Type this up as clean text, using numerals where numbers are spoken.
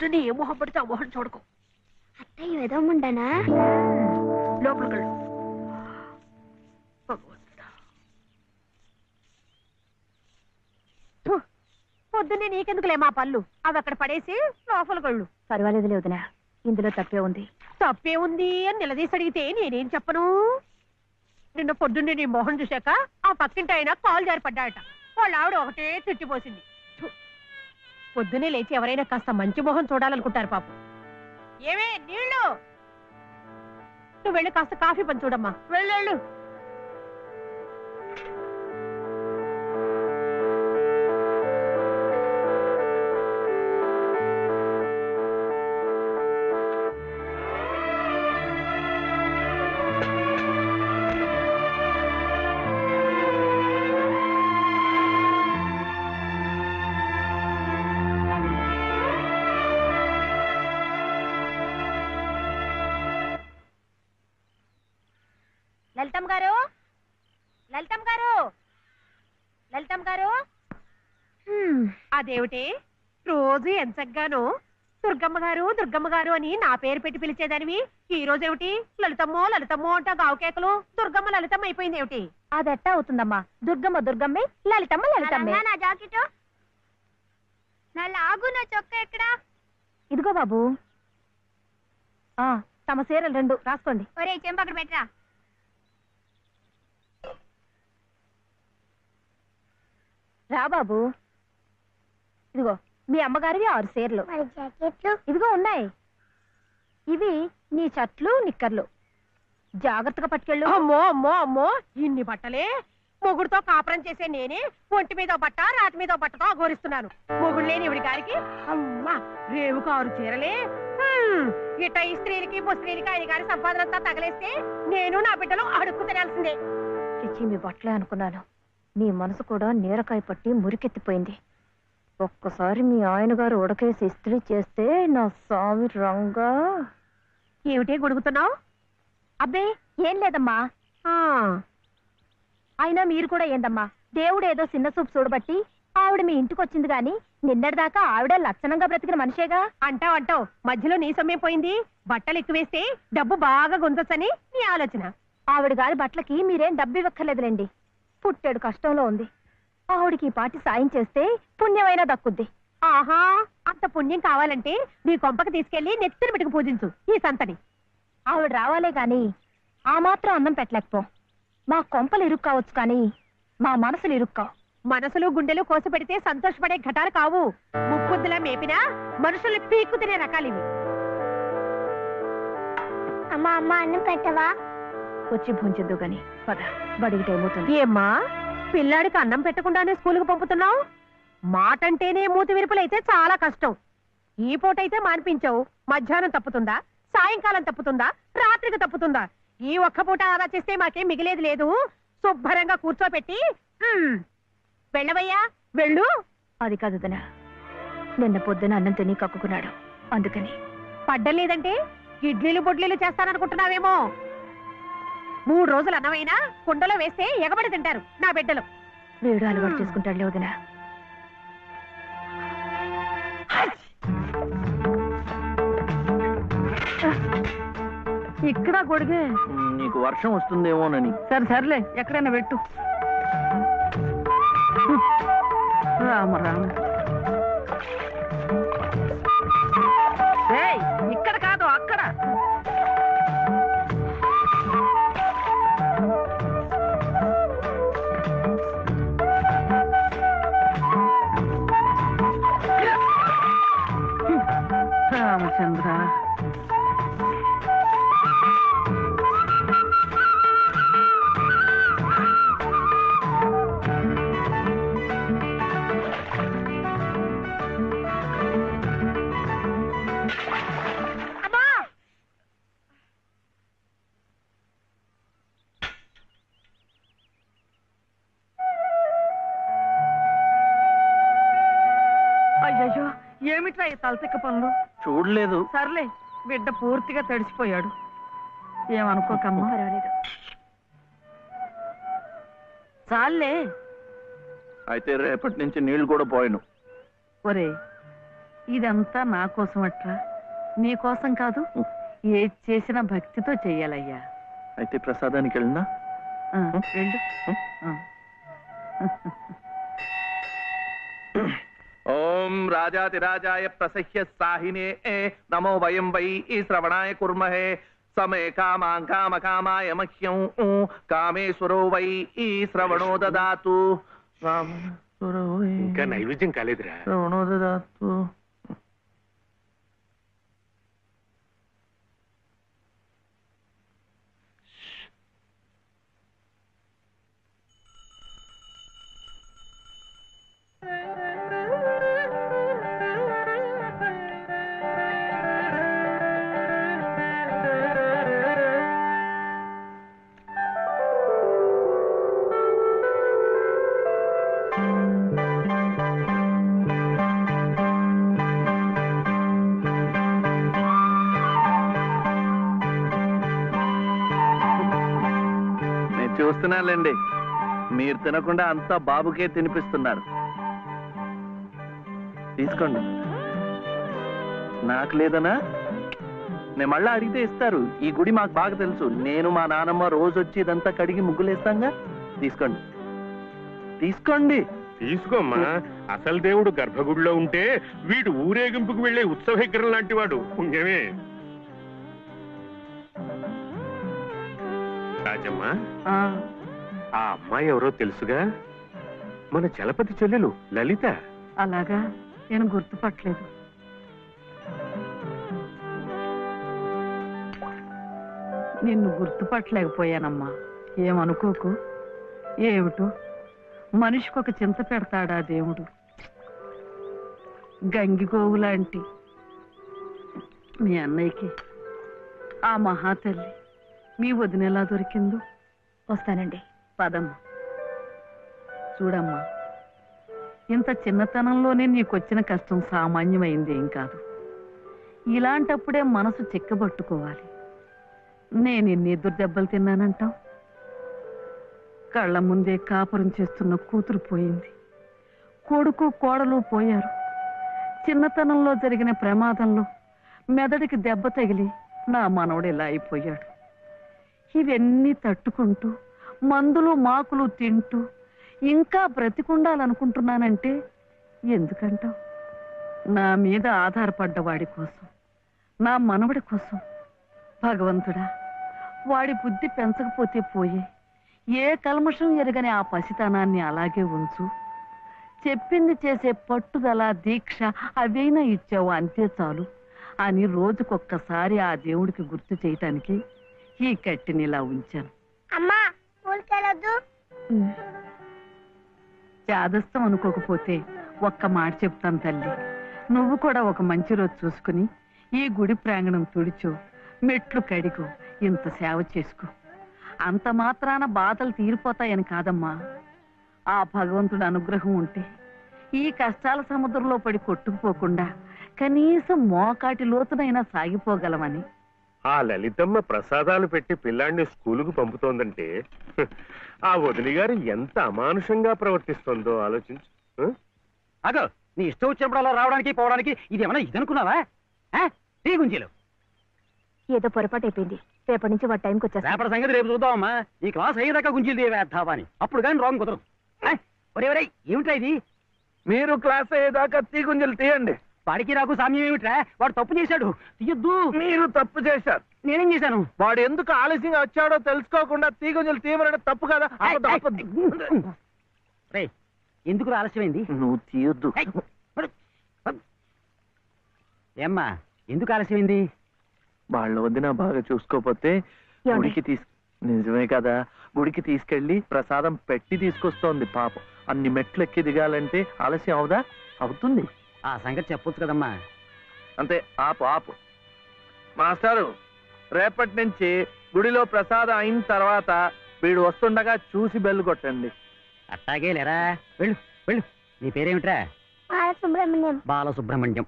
పొద్దున్నే ఏ మొహం పడితే ఆ మొహం చూడకు. అత్తయ్య ఏదో ఉండనా లోపలికి పొద్దున్నే నీకెందుకులే మా పళ్ళు, అవి అక్కడ పడేసి లోపలికి వెళ్ళు. పర్వాలేదులే వదినా, ఇందులో తప్పే ఉంది. తప్పే ఉంది అని నిలదీసి అడిగితే నేనేం చెప్పను? నిన్న పొద్దున్నే నీ మొహం చూశాక ఆ పక్కింటి ఆయన కాలు జారిపడ్డాయట. వాళ్ళ ఆవిడ ఒకటే తిట్టిపోసింది. పొద్దున్నే లేచి ఎవరైనా కాస్త మంచి మొహం చూడాలనుకుంటారు పాపం. ఏమే నీళ్ళు, నువ్వు వెళ్ళి కాస్త కాఫీ పని చూడమ్మా. వెళ్ళు. లలితమ్మ గారు, లలితమ్మ గారు, లలితమ్మ గారు. అదేమిటి రోజు ఎంచగ్గాను దుర్గమ్మ గారు అని నా పేరు పెట్టి పిలిచేదానివి, ఈ రోజేమిటి లలితమ్మో అంటా గావుకేకలు దుర్గమ్మ లలితమ్మ అయిపోయింది ఏమిటి? అదెట్టా అవుతుందమ్మా, దుర్గమ్మే, లలితమ్మే. నా జాకెట్, నా లాగు, నా చొక్కా ఎక్కడా? ఇదిగో బాబు. తమ చీరలు 2 రాసుకోండి. ఒరే చెంప అక్కడ పెట్టరా. రా బాబు. ఇదిగో మీ అమ్మగారివి 6 చీరలు. జాకెట్లు ఇదిగో ఉన్నాయి. ఇవి నీ షర్ట్లు, నిక్కర్లు. జాగ్రత్తగా పట్టుకెళ్ళు. అమ్మో ఇన్ని బట్టలే? మొగుడుతో కాపురం చేసే నేనే ఒంటి మీద బట్ట, రాతి మీద బట్టతో అఘోరిస్తున్నాను. మొగుడు లేని ఇవిడి గారికి అమ్మా రేవుకు 6 చీరలే. ఇట్ట ఈ స్త్రీలకి ముస్త్రీలకి ఆయన గారి సంపాదనంతా తగలేస్తే నేను నా బిడ్డలు అడుక్కు తినాల్సిందే. చిచ్చి, మీ బట్టలే అనుకున్నాను. నీ మనసు కూడా నీరకాయ పట్టి మురికెత్తిపోయింది. ఒక్కసారి మీ ఆయన గారు ఉడకేసి ఇస్త్రీ చేస్తే నా స్వామి రంగా. ఏమిటే గొడుగుతున్నావు? అబ్బే ఏం లేదమ్మా. అయినా మీరు కూడా ఏందమ్మా, దేవుడు ఏదో చిన్న చూపు చూడబట్టి ఆవిడ మీ ఇంటికి వచ్చింది గాని నిన్నటిదాకా ఆవిడ లక్షణంగా బ్రతికిన మనిషేగా. అంటావు మధ్యలో నీ సమయం పోయింది. బట్టలు ఎక్కువేస్తే డబ్బు బాగా గుంజొచ్చని నీ ఆలోచన. ఆవిడ గారి బట్టలకి మీరేం డబ్బు ఇవ్వక్కర్లేదులేండి. పుట్టాడు కష్టంలో ఉంది. ఆవిడికి ఈ పాటి సాయం చేస్తే పుణ్యమైనా దక్కుద్ది. ఆహా, అంత పుణ్యం కావాలంటే నీ కొంపకి తీసుకెళ్లి నెత్తిన పెట్టుకు పూజించు ఈ సంతని. ఆవిడ రావాలే గాని ఆ మాత్రం అన్నం పెట్టలేకపో. మా కొంపలు ఇరుక్కు కావచ్చు కానీ మా మనసులు ఇరుక్కావు. మనసులు గుండెలు కోసి పెడితే సంతోషపడే ఘటాలు కావు. ముప్పుద్దులా మేపినా మనుషుల్ని పీక్కు తినే రకాలివి. అమ్మా అన్నం పెట్టవా? వచ్చి భుంచొద్దు గాని పద, బడికి టైం అవుతుంది. ఏమ్మా, పిల్లాడికి అన్నం పెట్టకుండానే స్కూలుకు పంపుతున్నావు? మాటంటేనే మూతి విరుపులైతే చాలా కష్టం. ఈ పూటైతే మానిపించావు, మధ్యాహ్నం తప్పుతుందా, సాయంకాలం తప్పుతుందా, రాత్రికి తప్పుతుందా? ఈ ఒక్క పూట ఆదా చేస్తే మాకేం మిగిలేదు లేదు. శుభ్రంగా కూర్చోపెట్టి వెళ్ళవయ్యా, వెళ్ళు. అది కాదు వదినా, నిన్న పొద్దున అన్నం తిని కక్కుకున్నాడు, అందుకని. పడ్డం లేదంటే ఇడ్లీలు బొడ్లీలు చేస్తాననుకుంటున్నావేమో. 3 రోజులు అన్నమైనా కుండలో వేస్తే ఎగబడి తింటారు నా బిడ్డలు. వేడు అలవాటు చేసుకుంటాడులే వదినా. ఇక్కడ గొడిగే. నీకు వర్షం వస్తుందేమోనని. సర్లే ఎక్కడైనా పెట్టు. రామ ఇక్కడ కాదు అక్కడ. రామచంద్ర, అయ్యో ఏమిట్రా ఈ తలతిక్క పనులు? చూడలేదు. సర్లే, బిడ్డ పూర్తిగా తడిసిపోయాడు, ఏమనుకోకమ్మా. పర్వాలేదు. చాలే. అయితే రేపటి నుంచి నీళ్లు కూడా పోయాను. ఒరే, ఇదంతా నా కోసం అట్రా, నీ కోసం కాదు. ఏది చేసినా భక్తితో చెయ్యాలయ్యా. అయితే ప్రసాదానికి వెళ్ళినా వెళ్ళు. ఓం రాజాతిరాజాయ ప్రసహ్య సాహినే నమో వయం వై శ్రవణాయ కుర్మహే సమే కామాం కామకామాయ మహ్యం కామేశ్వరో వై శ్రవణో దదాతు. ఇంకా నైవేద్యం కాలేదురా. శ్రవణో దదాతు. చూస్తున్నానులేండి, మీరు తినకుండా అంతా బాబుకే తినిపిస్తున్నారు. తీసుకోండి. నాకు లేదనా? నేను మళ్ళా అడిగితే ఇస్తారు. ఈ గుడి మాకు బాగా తెలుసు. నేను మా నానమ్మ రోజు వచ్చి ఇదంతా కడిగి ముగ్గులేస్తాంగా. తీసుకోండి తీసుకోండి. తీసుకోమ్మా. అసలు దేవుడు గర్భగుడిలో ఉంటే వీడు ఊరేగింపుకు వెళ్లే ఉత్సవవిగ్రహం లాంటి వాడు. పుణ్యమే. రాజమ్మా, ఆ అమ్మాయి ఎవరో తెలుసుగా? మన చలపతి చెల్లెలు లలిత. అలాగా, నేను గుర్తుపట్టలేదు. నిన్ను గుర్తుపట్టలేకపోయానమ్మా. ఏమనుకోకు. ఏమిటో మనిషికొక చింత పెడతాడా దేవుడు. గంగిగోవు లాంటి మీ అన్నయ్యకి ఆ మహాతల్లి మీ వదినెలా దొరికిందో. వస్తానండి. పదమ్మా. చూడమ్మా, ఇంత చిన్నతనంలోనే నీకొచ్చిన కష్టం సామాన్యమైంది ఏం కాదు. ఇలాంటప్పుడే మనసు చిక్కబట్టుకోవాలి. నేను ఎన్ని ఎదురు దెబ్బలు తిన్నానంటావు. కళ్ళ ముందే కాపురం చేస్తున్న కూతురు పోయింది. కొడుకు కోడలు పోయారు. చిన్నతనంలో జరిగిన ప్రమాదంలో మెదడికి దెబ్బ తగిలి నా మనవడు ఇలా అయిపోయాడు. ఇవన్నీ తట్టుకుంటూ మందులు మాకులు తింటూ ఇంకా బ్రతికుండాలనుకుంటున్నానంటే ఎందుకంటావు? నా మీద ఆధారపడ్డ వాడి కోసం, నా మనవడి కోసం. భగవంతుడా, వాడి బుద్ధి పెంచకపోతే పోయే. ఏ కల్మషం ఎరగని ఆ పసితనాన్ని అలాగే ఉంచు. చెప్పింది చేసే పట్టుదల, దీక్ష అవైనా ఇచ్చావు, అంతే చాలు అని రోజుకొక్కసారి ఆ దేవుడికి గుర్తు చేయటానికి ఈ కట్టిని ఇలా ఉంచాను. అమ్మా, ఊరికెళ్ళొద్దు. చాదస్తం అనుకోకపోతే ఒక్క మాట చెప్తాను తల్లి. నువ్వు కూడా ఒక మంచి రోజు చూసుకుని ఈ గుడి ప్రాంగణం తుడిచో, మెట్లు కడిగో, ఇంత సేవ చేసుకో. అంత మాత్రాన బాధలు తీరిపోతాయని కాదమ్మా. ఆ భగవంతుడి అనుగ్రహం ఉంటే ఈ కష్టాల సముద్రంలో పడి కొట్టుకుపోకుండా కనీసం మోకాటి లోతునైనా సాగిపోగలమని. ఆ లలితమ్మ ప్రసాదాలు పెట్టి పిల్లాడిని స్కూలుకు పంపుతోందంటే ఆ వదిలి గారు ఎంత అమానుషంగా ప్రవర్తిస్తుందో ఆలోచించు. అగో, నీ ఇష్టం వచ్చినప్పుడు అలా రావడానికి పోవడానికి ఇదేమన్నా ఇదనుకున్నావా? టీ గుంజీలు ఏదో పొరపాటు అయిపోయింది. రేపటి నుంచి వాడి టైంకి వచ్చేస్తా. రేపటి సంగతి రేపు చూద్దామమ్మా. ఈ క్లాస్ అయ్యేదాకా గుంజీలు తీవేద్దావా అని. అప్పుడు కానీ రాంగ్ కుదరదు. ఒరే ఒరే, ఏమిట్రా ఇది? మీరు క్లాస్ అయ్యేదాకా తీగుంజలు తీయండి. వాడికి నాకు సామ్యం ఏమిట్రా? వాడు తప్పు చేశాడు, తీయొద్దు. మీరు తప్పు చేశారు. నేనేం చేశాను? వాడు ఎందుకు ఆలస్యంగా వచ్చాడో తెలుసుకోకుండా తీగుంజలు తీయమనడం తప్పు కదా. రే, ఎందుకు ఆలస్యమైంది? నువ్వు తీయొద్దు. ఏమ్మా, ఎందుకు ఆలస్యమైంది? వాళ్ళ వదిన బాగా చూసుకోపోతే గుడికి నిజమే కదా, గుడికి తీసుకెళ్లి ప్రసాదం పెట్టి తీసుకొస్తోంది పాపం. అన్ని మెట్లు ఎక్కి దిగాలంటే ఆలస్యం అవుదా? అవుతుంది. ఆ సంగతి చెప్పొచ్చు కదమ్మా. అంతే. ఆపు ఆపు. మాస్టారు, రేపటి నుంచి గుడిలో ప్రసాదం అయిన తర్వాత వీడు వస్తుండగా చూసి బెల్లు కొట్టండి. అట్టాగే లేరా. వెళ్ళు వెళ్ళు. నీ పేరేమిట్రా? బాలసుబ్రహ్మణ్యం. బాలసుబ్రహ్మణ్యం.